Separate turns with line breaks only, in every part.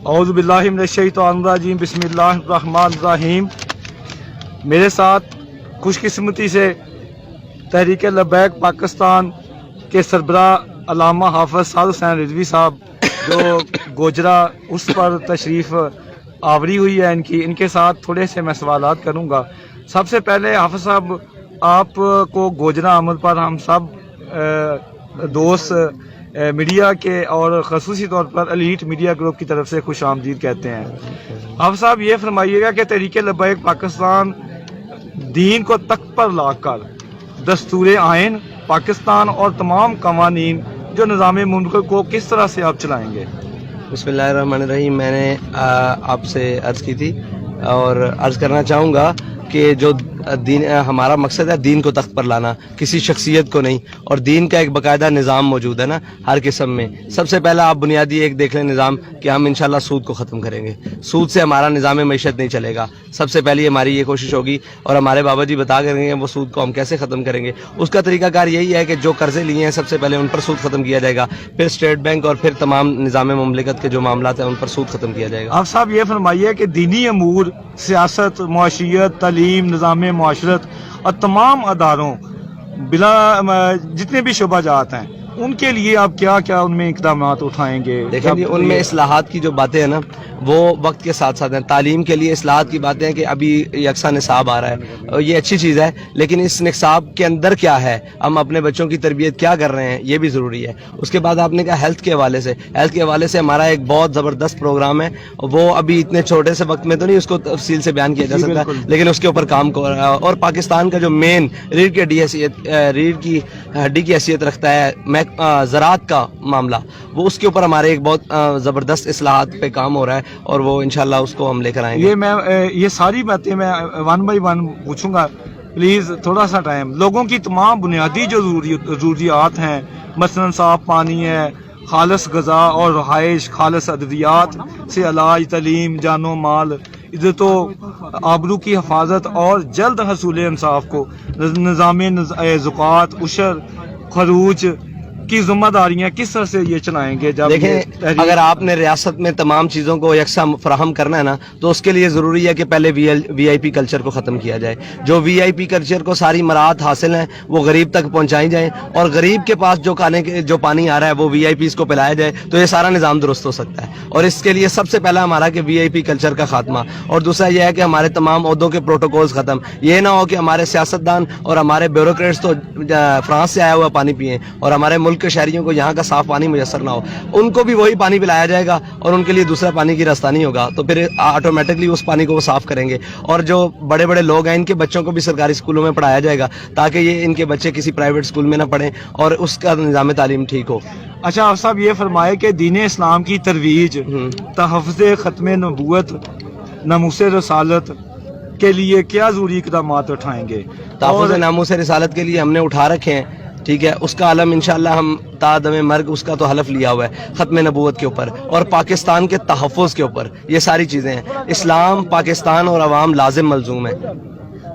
اعوذ باللہ من الشیطان الرجیم بسم اللہ الرحمن الرحیم. میرے ساتھ خوش قسمتی سے تحریک لبیک پاکستان کے سربراہ علامہ حافظ سعد حسین رضوی صاحب جو گوجرا اس پر تشریف آوری ہوئی ہے ان کے ساتھ تھوڑے سے میں سوالات کروں گا. سب سے پہلے حافظ صاحب آپ کو گوجرا آمد پر ہم سب دوست میڈیا کے اور خصوصی طور پر ایلیٹ میڈیا گروپ کی طرف سے خوش آمدید کہتے ہیں. حافظ صاحب یہ فرمائیے گا کہ تحریک لبیک پاکستان دین کو تخت پر لا کر دستور آئین پاکستان اور تمام قوانین جو نظام ملک کو کس طرح سے آپ چلائیں گے؟
بسم اللہ الرحمن الرحیم. میں نے آپ سے عرض کی تھی اور عرض کرنا چاہوں گا کہ جو دین ہمارا مقصد ہے دین کو تخت پر لانا، کسی شخصیت کو نہیں، اور دین کا ایک باقاعدہ نظام موجود ہے نا ہر قسم میں. سب سے پہلا آپ بنیادی ایک دیکھ لیں نظام کہ ہم انشاءاللہ سود کو ختم کریں گے. سود سے ہمارا نظام معیشت نہیں چلے گا. سب سے پہلی ہماری یہ کوشش ہوگی اور ہمارے بابا جی بتا کر گے وہ سود کو ہم کیسے ختم کریں گے. اس کا طریقہ کار یہی ہے کہ جو قرضے لیے ہیں سب سے پہلے ان پر سود ختم کیا جائے گا، پھر اسٹیٹ بینک اور پھر تمام نظام مملکت کے جو معاملات ہیں ان پر سود ختم کیا جائے گا.
آپ صاحب یہ فرمائیے کہ دینی امور، سیاست، معاشیت، تعلیم، نظام معاشرت اور تمام اداروں بلا جتنے بھی شعبہ جات ہیں ان کے لیے آپ کیا کیا ان میں اقدامات اٹھائیں گے؟
دیکھیں جی، ان میں اصلاحات کی جو باتیں ہیں نا وہ وقت کے ساتھ ساتھ ہیں. تعلیم کے لیے اصلاحات کی باتیں ہیں کہ ابھی یکساں نصاب آ رہا ہے اور یہ اچھی چیز ہے، لیکن اس نصاب کے اندر کیا ہے، ہم اپنے بچوں کی تربیت کیا کر رہے ہیں یہ بھی ضروری ہے. اس کے بعد آپ نے کہا ہیلتھ کے حوالے سے ہمارا ایک بہت زبردست پروگرام ہے. وہ ابھی اتنے چھوٹے سے وقت میں تو نہیں اس کو تفصیل سے بیان کیا جا سکتا، لیکن اس کے اوپر کام کر رہا ہے. اور پاکستان کا جو مین ریڑھ کی ہڈی کی حیثیت رکھتا ہے زراعت کا معاملہ، وہ اس کے اوپر ہمارے ایک بہت زبردست اصلاحات پہ کام ہو رہا ہے اور وہ انشاءاللہ اس کو ہم لے کر آئیں گے.
یہ ساری باتیں میں ون بائی ون پوچھوں گا، پلیز تھوڑا سا ٹائم. لوگوں کی تمام بنیادی جو ضروریات ہیں، مثلا صاف پانی ہے، خالص غذا اور رہائش، خالص ادویات سے علاج، تعلیم، جان و مال، عزت و آبرو کی حفاظت اور جلد حصول انصاف کو نظام زکوٰۃ، عشر، خروج کی ذمہ داریاں کس طرح سے یہ چلائیں گے؟
دیکھیں، اگر آپ نے ریاست میں تمام چیزوں کو یکساں فراہم کرنا ہے نا تو اس کے لیے ضروری ہے کہ پہلے وی آئی پی کلچر کو ختم کیا جائے. جو وی آئی پی کلچر کو ساری مراحت حاصل ہیں وہ غریب تک پہنچائی جائیں اور غریب کے پاس جو پانی آ رہا ہے وہ وی آئی پیز کو پلایا جائے تو یہ سارا نظام درست ہو سکتا ہے. اور اس کے لیے سب سے پہلا ہمارا کہ وی آئی پی کلچر کا خاتمہ، اور دوسرا یہ ہے کہ ہمارے تمام عہدوں کے پروٹوکولز ختم. یہ نہ ہو کہ ہمارے سیاستدان اور ہمارے بیوروکریٹس تو فرانس سے آیا ہوا پانی پئیں اور ہمارے ملک کے شہریوں کو یہاں کا صاف پانی میسر نہ ہو. ان کو بھی وہی پانی پلایا جائے گا اور ان کے لیے دوسرا پانی کی راستہ نہیں ہوگا، تو پھر آٹومیٹکلی اس پانی کو وہ صاف کریں گے. اور جو بڑے بڑے لوگ ہیں ان کے بچوں کو بھی سرکاری اسکولوں میں پڑھایا جائے گا تاکہ یہ ان کے بچے کسی پرائیویٹ اسکول میں نہ پڑھیں اور اس کا نظام تعلیم ٹھیک ہو.
اچھا آپ صاحب یہ فرمائے کہ دین اسلام کی ترویج، تحفظ ختم نبوت، ناموس رسالت کے لیے کیا ضروری اقدامات اٹھائیں گے؟
تحفظ ناموس رسالت کے لیے ہم نے اٹھا رکھے ہیں، ٹھیک ہے. اس کا علم انشاءاللہ ہم تا دم مرگ اس کا تو حلف لیا ہوا ہے ختم نبوت کے اوپر اور پاکستان کے تحفظ کے اوپر. یہ ساری چیزیں ہیں. اسلام، پاکستان اور عوام لازم ملزوم ہے.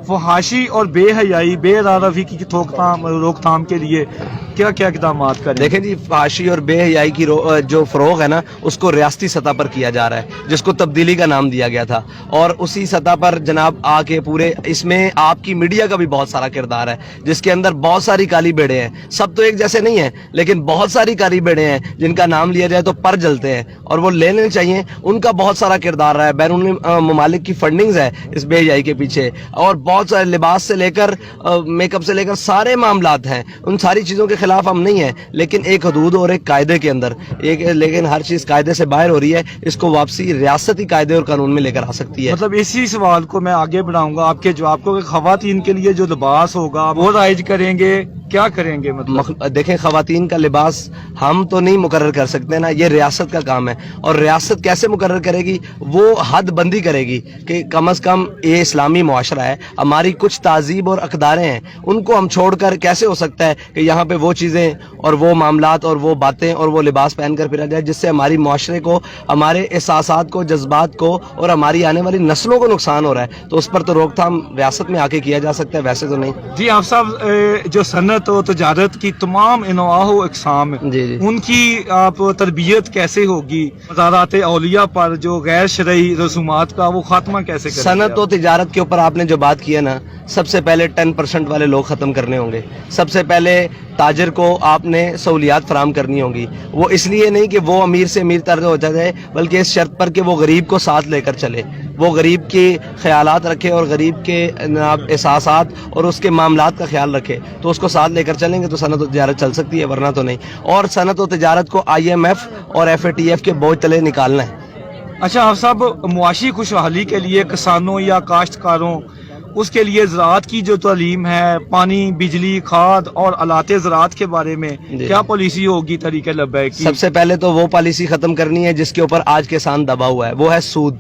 فحاشی اور بے حیائی، بے روی کی روک تھام کے لیے کیا کیا اقدامات کریں؟
دیکھیں جی، فحاشی اور بے حیائی کی جو فروغ ہے نا اس کو ریاستی سطح پر کیا جا رہا ہے جس کو تبدیلی کا نام دیا گیا تھا، اور اسی سطح پر جناب آ کے پورے اس میں آپ کی میڈیا کا بھی بہت سارا کردار ہے جس کے اندر بہت ساری کالی بیڑے ہیں. سب تو ایک جیسے نہیں ہیں لیکن بہت ساری کالی بیڑے ہیں جن کا نام لیا جائے تو پر جلتے ہیں اور وہ لینے چاہیے. ان کا بہت سارا کردار رہا ہے. بیرون ممالک کی فنڈنگز ہے اس بے حیائی کے پیچھے، اور بہت سارے لباس سے لے کر میک اپ سے لے کر سارے معاملات ہیں. ان ساری چیزوں کے خلاف ہم نہیں ہیں، لیکن ایک حدود اور ایک قاعدے کے اندر لیکن ہر چیز قاعدے سے باہر ہو رہی ہے. اس کو واپسی ریاستی قاعدے اور قانون میں لے کر آ سکتی ہے.
مطلب اسی سوال کو میں آگے بڑھاؤں گا آپ کے جواب کو کہ خواتین کے لیے جو لباس ہوگا وہ رائج کریں گے، کیا کریں گے؟ مطلب
دیکھیں، خواتین کا لباس ہم تو نہیں مقرر کر سکتے نا، یہ ریاست کا کام ہے. اور ریاست کیسے مقرر کرے گی؟ وہ حد بندی کرے گی کہ کم از کم یہ اسلامی معاشرہ ہے، ہماری کچھ تہذیب اور اقداریں ہیں ان کو ہم چھوڑ کر کیسے ہو سکتا ہے کہ یہاں پہ وہ چیزیں اور وہ معاملات اور وہ باتیں اور وہ لباس پہن کر پھرا جائے جس سے ہماری معاشرے کو, ہمارے احساسات کو, جذبات کو اور ہماری آنے والی نسلوں کو نقصان ہو رہا ہے. تو اس پر تو روک تھام ریاست میں آ کے کیا جا سکتا ہے, ویسے تو نہیں.
جی آپ صاحب جو صنعت و تجارت کی تمام انواع و اقسام
جی
ان کی آپ تربیت کیسے ہوگی؟ مزارات اولیاء پر جو غیر شرعی رسومات کا وہ خاتمہ کیسے کریں گے؟
صنعت و تجارت کے اوپر آپ نے جو بات کی ہے نا, سب سے پہلے 10% والے لوگ ختم کرنے ہوں گے. سب سے پہلے تاجر کو آپ نے سہولیات فراہم کرنی ہوں گی. وہ اس لیے نہیں کہ وہ امیر سے امیر تر ہو جائے, بلکہ اس شرط پر کہ وہ غریب کو ساتھ لے کر چلے, وہ غریب کے خیالات رکھے اور غریب کے احساسات اور اس کے معاملات کا خیال رکھے. تو اس کو ساتھ لے کر چلیں گے تو صنعت و تجارت چل سکتی ہے, ورنہ تو نہیں. اور صنعت و تجارت کو IMF اور FATF کے بوجھ تلے نکالنا ہے.
اچھا آپ صاحب, معاشی خوشحالی کے لیے کسانوں یا کاشتکاروں اس کے لیے زراعت کی جو تعلیم ہے, پانی, بجلی, کھاد اور آلات زراعت کے بارے میں کیا پالیسی ہوگی طریقہ لبیک کی؟
سب سے پہلے تو وہ پالیسی ختم کرنی ہے جس کے اوپر آج کسان دبا ہوا ہے, وہ ہے سود.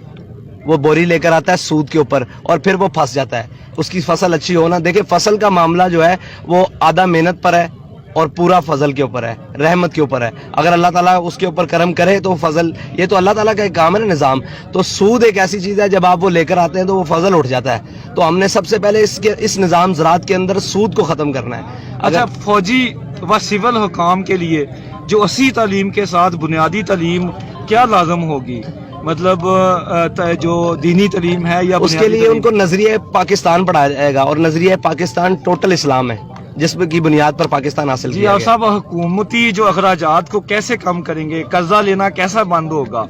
وہ بوری لے کر آتا ہے سود کے اوپر اور پھر وہ پھنس جاتا ہے. اس کی فصل اچھی ہونا, دیکھیں فصل کا معاملہ جو ہے وہ آدھا محنت پر ہے اور پورا فضل کے اوپر ہے, رحمت کے اوپر ہے. اگر اللہ تعالیٰ اس کے اوپر کرم کرے تو فضل, یہ تو اللہ تعالیٰ کا ایک کام ہے نا, نظام. تو سود ایک ایسی چیز ہے جب آپ وہ لے کر آتے ہیں تو وہ فضل اٹھ جاتا ہے. تو ہم نے سب سے پہلے اس نظام زراعت کے اندر سود کو ختم کرنا ہے.
اچھا فوجی و سول حکام کے لیے جو 80 تعلیم کے ساتھ بنیادی تعلیم کیا لازم ہوگی؟ مطلب جو دینی تعلیم ہے یا
اس کے لیے ان کو نظریہ پاکستان پڑھایا جائے گا, اور نظریہ پاکستان ٹوٹل اسلام ہے جس کی بنیاد پر پاکستان حاصل کیا گیا.
جی صاحب, حکومتی جو اخراجات کو کیسے کم کریں گے؟ قرضہ لینا کیسا بند ہوگا؟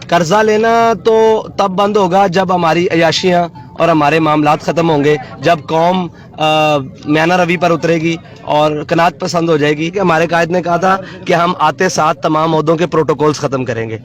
قرضہ لینا تو تب بند ہوگا جب ہماری عیاشیاں اور ہمارے معاملات ختم ہوں گے, جب قوم میانہ روی پر اترے گی اور قناعت پسند ہو جائے گی. کہ ہمارے قائد نے کہا تھا کہ ہم آتے ساتھ تمام عہدوں کے پروٹوکولز ختم کریں گے.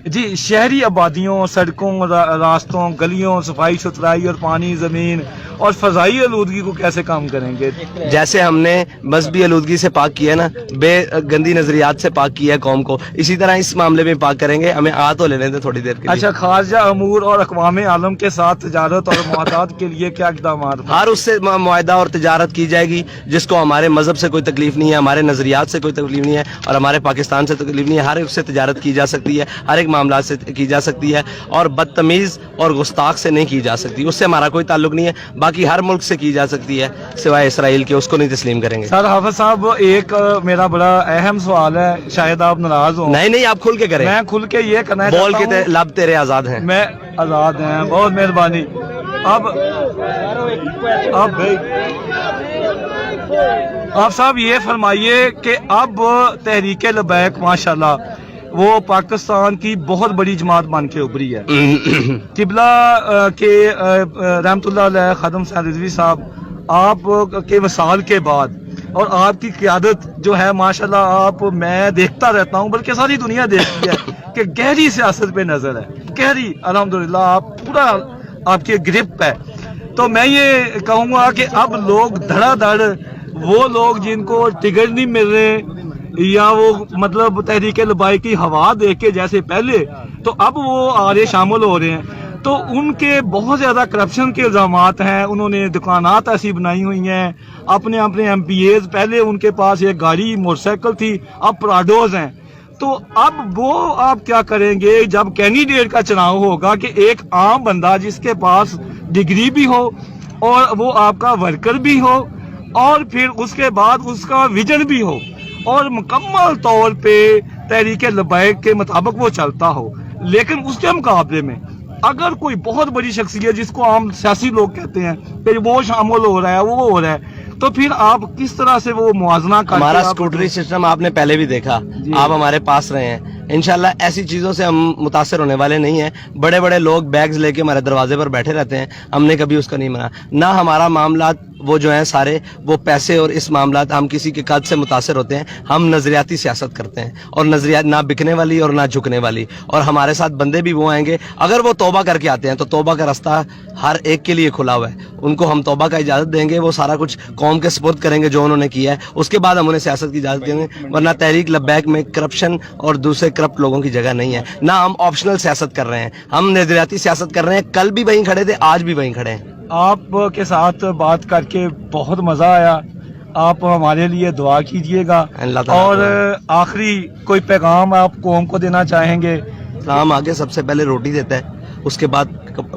جی شہری آبادیوں, سڑکوں, راستوں, گلیوں, صفائی ستھرائی اور پانی, زمین اور فضائی آلودگی کو کیسے کم کریں گے؟ جیسے
ہم نے مذہبی آلودگی سے پاک کیا ہے نا, بے گندی نظریات سے پاک کیا ہے قوم کو, اسی طرح اس معاملے میں پاک کریں گے. ہمیں تو لینے دیں تھوڑی دیر کے لیے.
اچھا, خارجہ امور اور اقوام عالم کے ساتھ تجارت اور معاہدات کے لیے کیا اقدامات؟
ہر اس سے معاہدہ اور تجارت کی جائے گی جس کو ہمارے مذہب سے کوئی تکلیف نہیں ہے, ہمارے نظریات سے کوئی تکلیف نہیں ہے اور ہمارے پاکستان سے تکلیف نہیں ہے. ہر ایک سے تجارت کی جا سکتی ہے, ہر ایک معاملات سے کی جا سکتی ہے, اور بدتمیز اور گستاخ سے نہیں کی جا سکتی. اس سے ہمارا کوئی تعلق نہیں ہے. باقی ہر ملک سے کی جا سکتی ہے سوائے اسرائیل کے, اس کو نہیں تسلیم کریں گے.
سر حافظ صاحب, ایک میرا بڑا اہم سوال ہے, شاید آپ ناراض ہوں.
نہیں آپ کھل کے کریں.
میں کھل کے یہ کرنا
بول کے لب تیرے آزاد ہیں.
میں آزاد ہیں, بہت مہربانی. اب آپ صاحب یہ فرمائیے کہ اب تحریک لبیک ماشاءاللہ وہ پاکستان کی بہت بڑی جماعت بن کے ابھری ہے. قبلہ کے رحمت اللہ علیہ خادم حسین رضوی صاحب, آپ کے وصال کے بعد اور آپ کی قیادت جو ہے ماشاءاللہ, آپ میں دیکھتا رہتا ہوں, بلکہ ساری دنیا دیکھتی ہے کہ گہری سیاست پہ نظر ہے, گہری. الحمدللہ آپ پورا آپ کی گرپ ہے. تو میں یہ کہوں گا کہ اب لوگ دھڑا دھڑ, وہ لوگ جن کو ٹکٹ نہیں مل رہے یا وہ مطلب تحریک لبیک کی ہوا دیکھ کے جیسے پہلے, تو اب وہ آگے شامل ہو رہے ہیں. تو ان کے بہت زیادہ کرپشن کے الزامات ہیں. انہوں نے دکانات ایسی بنائی ہوئی ہیں, اپنے MPAs, پہلے ان کے پاس ایک گاڑی موٹر سائیکل تھی, اب پراڈوز ہیں. تو اب وہ آپ کیا کریں گے جب کینڈیڈیٹ کا چناؤ ہوگا کہ ایک عام بندہ جس کے پاس ڈگری بھی ہو اور وہ آپ کا ورکر بھی ہو اور پھر اس کے بعد اس کا ویژن بھی ہو اور مکمل طور پہ تحریک لبیک کے مطابق وہ چلتا ہو, لیکن اس کے مقابلے میں اگر کوئی بہت بڑی شخصیت جس کو عام سیاسی لوگ کہتے ہیں کہ وہ شامل ہو رہا ہے, وہ ہو رہا ہے, تو پھر آپ کس طرح سے وہ موازنہ کریں؟
ہمارا اسکوٹری سسٹم آپ نے پہلے بھی دیکھا, آپ ہمارے پاس رہے ہیں. انشاءاللہ ایسی چیزوں سے ہم متاثر ہونے والے نہیں ہیں. بڑے بڑے لوگ بیگز لے کے ہمارے دروازے پر بیٹھے رہتے ہیں, ہم نے کبھی اس کا نہیں مانا. نہ ہمارا معاملات وہ جو ہیں سارے وہ پیسے اور اس معاملات ہم کسی کے قد سے متاثر ہوتے ہیں. ہم نظریاتی سیاست کرتے ہیں اور نظریات نہ بکنے والی اور نہ جھکنے والی, اور ہمارے ساتھ بندے بھی وہ آئیں گے. اگر وہ توبہ کر کے آتے ہیں تو توبہ کا راستہ ہر ایک کے لیے کھلا ہوا ہے. ان کو ہم توبہ کا اجازت دیں گے, وہ سارا کچھ قوم کے سپرد کریں گے جو انہوں نے کیا ہے, اس کے بعد ہم انہیں سیاست کی اجازت دیں گے. ورنہ تحریک لبیک میں کرپشن اور دوسرے کرپٹ لوگوں کی جگہ نہیں ہے. نہ ہم آپشنل سیاست کر رہے ہیں, ہم نظریاتی سیاست کر رہے ہیں. کل بھی وہیں کھڑے تھے, آج بھی وہیں کھڑے ہیں.
آپ کے ساتھ بات کر کے بہت مزہ آیا. آپ ہمارے لیے دعا کیجیے گا.
اللہ تعالیٰ
اور آخری کوئی پیغام آپ قوم کو دینا چاہیں گے؟
اسلام آگے سب سے پہلے روٹی دیتا ہے, اس کے بعد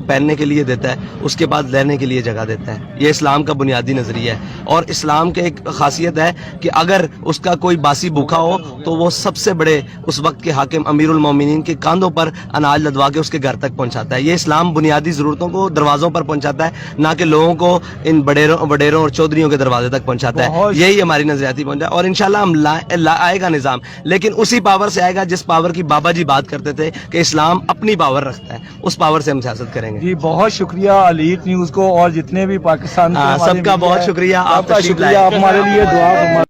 پہننے کے لیے دیتا ہے, اس کے بعد رہنے کے لیے جگہ دیتا ہے. یہ اسلام کا بنیادی نظریہ ہے. اور اسلام کے ایک خاصیت ہے کہ اگر اس کا کوئی باسی بھوکا ہو تو وہ سب سے بڑے اس وقت کے حاکم امیر المومنین کے کاندھوں پر اناج لدوا کے اس کے گھر تک پہنچاتا ہے. یہ اسلام بنیادی ضرورتوں کو دروازوں پر پہنچاتا ہے, نہ کہ لوگوں کو ان وڈیروں اور چودھریوں کے دروازے تک پہنچاتا ہے. یہی ہماری نظریاتی پہنچا, اور انشاءاللہ ہم آئے گا نظام, لیکن اسی پاور سے آئے گا جس پاور کی بابا جی بات کرتے تھے کہ اسلام اپنی پاور رکھتا ہے. اس پاور سے ہم سیاست کریں گے.
جی بہت شکریہ الیٹ نیوز کو اور جتنے بھی پاکستان کے
سب کا بہت شکریہ.
آپ کا شکریہ. آپ ہمارے لیے دعا